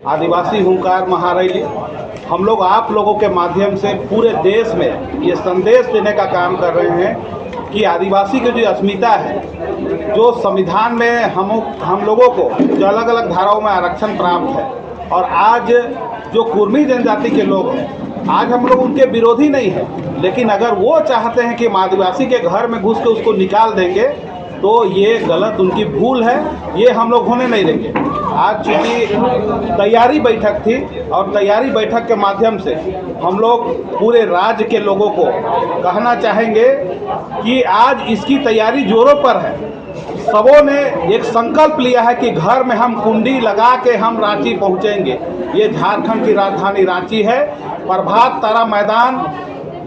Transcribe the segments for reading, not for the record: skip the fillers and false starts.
आदिवासी हुंकार महारैली हम लोग आप लोगों के माध्यम से पूरे देश में ये संदेश देने का काम कर रहे हैं कि आदिवासी की जो अस्मिता है, जो संविधान में हम लोगों को जो अलग अलग धाराओं में आरक्षण प्राप्त है, और आज जो कुर्मी जनजाति के लोग हैं, आज हम लोग उनके विरोधी नहीं हैं, लेकिन अगर वो चाहते हैं कि हम आदिवासी के घर में घुस के उसको निकाल देंगे तो ये गलत, उनकी भूल है, ये हम लोग होने नहीं देंगे। आज चूँकि तैयारी बैठक थी और तैयारी बैठक के माध्यम से हम लोग पूरे राज्य के लोगों को कहना चाहेंगे कि आज इसकी तैयारी जोरों पर है। सबों ने एक संकल्प लिया है कि घर में हम कुंडी लगा के हम रांची पहुंचेंगे। ये झारखंड की राजधानी रांची है। प्रभात तारा मैदान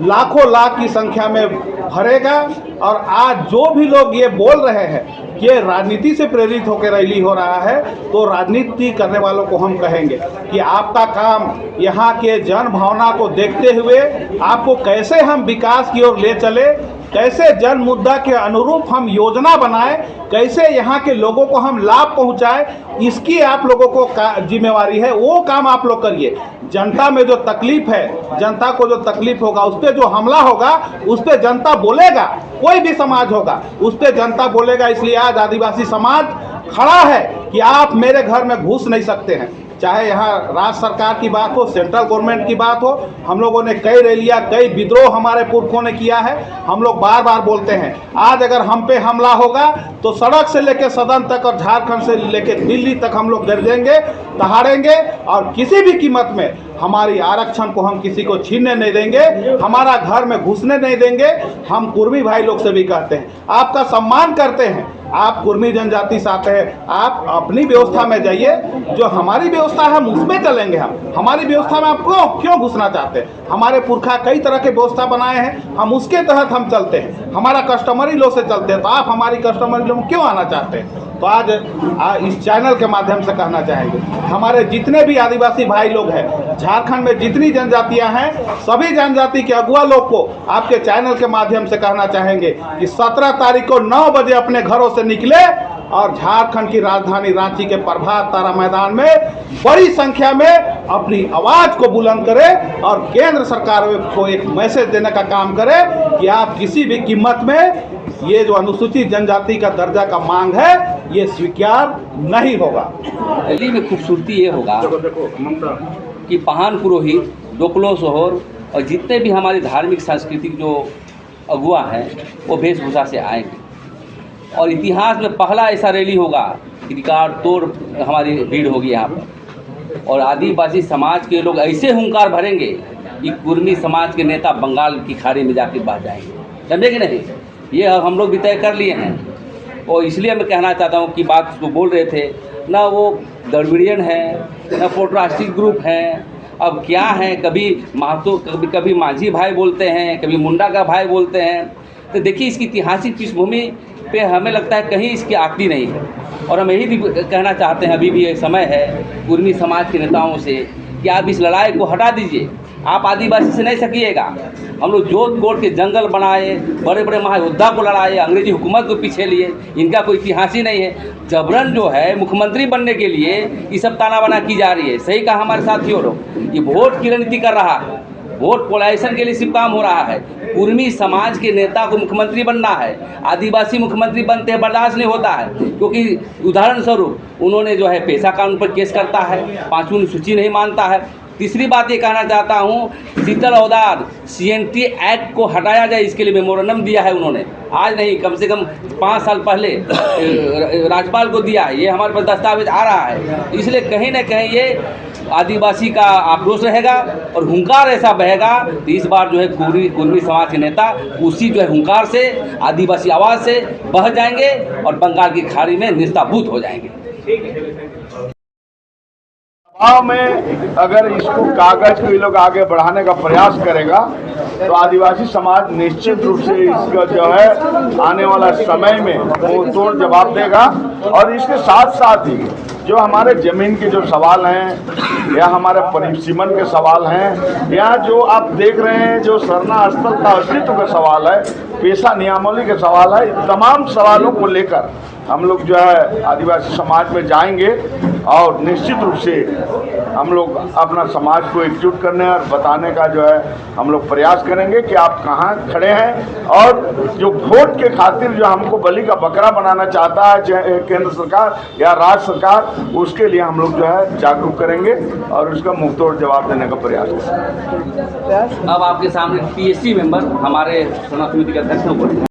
लाखों लाख की संख्या में भरेगा। और आज जो भी लोग ये बोल रहे हैं कि ये राजनीति से प्रेरित होकर रैली हो रहा है, तो राजनीति करने वालों को हम कहेंगे कि आपका काम यहाँ के जन भावना को देखते हुए आपको कैसे हम विकास की ओर ले चले, कैसे जन मुद्दा के अनुरूप हम योजना बनाएं, कैसे यहाँ के लोगों को हम लाभ पहुँचाएं, इसकी आप लोगों को जिम्मेवारी है। वो काम आप लोग करिए। जनता में जो तकलीफ है, जनता को जो तकलीफ होगा, उस पर जो हमला होगा, उस पर जनता बोलेगा। कोई भी समाज होगा, उस पर जनता बोलेगा। इसलिए आज आदिवासी समाज खड़ा है कि आप मेरे घर में घुस नहीं सकते हैं। चाहे यहाँ राज्य सरकार की बात हो, सेंट्रल गवर्नमेंट की बात हो, हम लोगों ने कई रैलियाँ, कई विद्रोह हमारे पुरखों ने किया है। हम लोग बार बार बोलते हैं, आज अगर हम पे हमला होगा तो सड़क से लेकर सदन तक और झारखंड से लेकर दिल्ली तक हम लोग गरजेंगे, दहाड़ेंगे, और किसी भी कीमत में हमारी आरक्षण को हम किसी को छीनने नहीं देंगे, हमारा घर में घुसने नहीं देंगे। हम कुर्मी भाई लोग से भी कहते हैं, आपका सम्मान करते हैं, आप कुर्मी जनजाति से आते हैं, आप अपनी व्यवस्था में जाइए, जो हमारी व्यवस्था है हम उसमें चलेंगे। हम हमारी व्यवस्था में आप क्यों घुसना चाहते हैं? हमारे पुरखा कई तरह के व्यवस्था बनाए हैं, हम उसके तहत हम चलते हैं, हमारा कस्टमरी लॉ से चलते हैं। तो आप हमारी कस्टमरी लॉ में क्यों आना चाहते हैं? तो आज इस चैनल के माध्यम से कहना चाहेंगे, हमारे जितने भी आदिवासी भाई लोग हैं, झारखंड में जितनी जनजातियां हैं, सभी जनजाति के अगुआ लोग को आपके चैनल के माध्यम से कहना चाहेंगे कि 17 तारीख को 9 बजे अपने घरों से निकले और झारखंड की राजधानी रांची के प्रभात तारा मैदान में बड़ी संख्या में अपनी आवाज को बुलंद करें और केंद्र सरकार को एक मैसेज देने का काम करें कि आप किसी भी कीमत में ये जो अनुसूचित जनजाति का दर्जा का मांग है, ये स्वीकार नहीं होगा। दिल्ली में खूबसूरती ये होगा कि पहान पुरोहित, डोकलो सोहर और जितने भी हमारी धार्मिक सांस्कृतिक जो अगुआ हैं वो वेशभूषा से आएंगे, और इतिहास में पहला ऐसा रैली होगा कि रिकॉर्ड तोड़ हमारी भीड़ होगी यहाँ पर। और आदिवासी समाज के लोग ऐसे हुंकार भरेंगे कि कुर्मी समाज के नेता बंगाल की खाड़ी में जाके बह जाएंगे, समझे कि नहीं? ये हम लोग भी तय कर लिए हैं। और इसलिए मैं कहना चाहता हूँ कि बात जो बोल रहे थे ना, वो द्रविड़ियन है ना फोटोरास्टिक ग्रुप हैं, अब क्या है, कभी महतो, कभी माझी भाई बोलते हैं, कभी मुंडा का भाई बोलते हैं। तो देखिए, इसकी ऐतिहासिक पृष्ठभूमि पे हमें लगता है कहीं इसकी आखिरी नहीं है। और हम यही भी कहना चाहते हैं, अभी भी एक समय है कुर्मी समाज के नेताओं से कि आप इस लड़ाई को हटा दीजिए। आप आदिवासी से नहीं सकिएगा। हम लोग जोत कोट के जंगल बनाए, बड़े बड़े महायोद्धा को लड़ाए, अंग्रेजी हुकूमत को पीछे लिए, इनका कोई इतिहास ही नहीं है। जबरन जो है मुख्यमंत्री बनने के लिए ये सब ताना बाना की जा रही है। सही कहा हमारे साथियों लोग, ये वोट की रणनीति कर रहा है, वोट पोलाइजेशन के लिए सिर्फ काम हो रहा है। कुर्मी समाज के नेता को मुख्यमंत्री बनना है, आदिवासी मुख्यमंत्री बनते हैं बर्दाश्त नहीं होता है, क्योंकि उदाहरण स्वरूप उन्होंने जो है पेशा कानून पर केस करता है, 5वीं अनुसूची नहीं मानता है। तीसरी बात ये कहना चाहता हूँ, शीतल औदार CNT एक्ट को हटाया जाए, इसके लिए मेमोरेंडम दिया है उन्होंने। आज नहीं, कम से कम 5 साल पहले राज्यपाल को दिया है। ये हमारे पास दस्तावेज आ रहा है। इसलिए कहीं ना कहीं ये आदिवासी का आक्रोश रहेगा और हुंकार ऐसा बहेगा। तो इस बार जो है कुर्मी समाज के नेता उसी जो है हुंकार से, आदिवासी आवाज़ से बह जाएंगे और बंगाल की खाड़ी में निस्ताभूत हो जाएंगे। में अगर इसको कागज को ये लोग आगे बढ़ाने का प्रयास करेगा तो आदिवासी समाज निश्चित रूप से इसका जो है आने वाला समय में मुंह तोड़ जवाब देगा। और इसके साथ साथ ही जो हमारे जमीन के जो सवाल हैं या हमारे परिसीमन के सवाल हैं या जो आप देख रहे हैं जो सरना स्थल का अस्तित्व का सवाल है, पेशा नियमावली के सवाल है, तमाम सवालों को लेकर हम लोग जो है आदिवासी समाज में जाएंगे और निश्चित रूप से हम लोग अपना समाज को एकजुट करने और बताने का जो है हम लोग प्रयास करेंगे कि आप कहाँ खड़े हैं, और जो वोट के खातिर जो हमको बलि का बकरा बनाना चाहता है केंद्र सरकार या राज्य सरकार, उसके लिए हम लोग जो है जागरूक करेंगे और उसका मुंहतोड़ जवाब देने का प्रयास करेंगे। अब आपके सामने पीएससी मेंबर हमारे चुनाव समिति के अध्यक्ष हैं।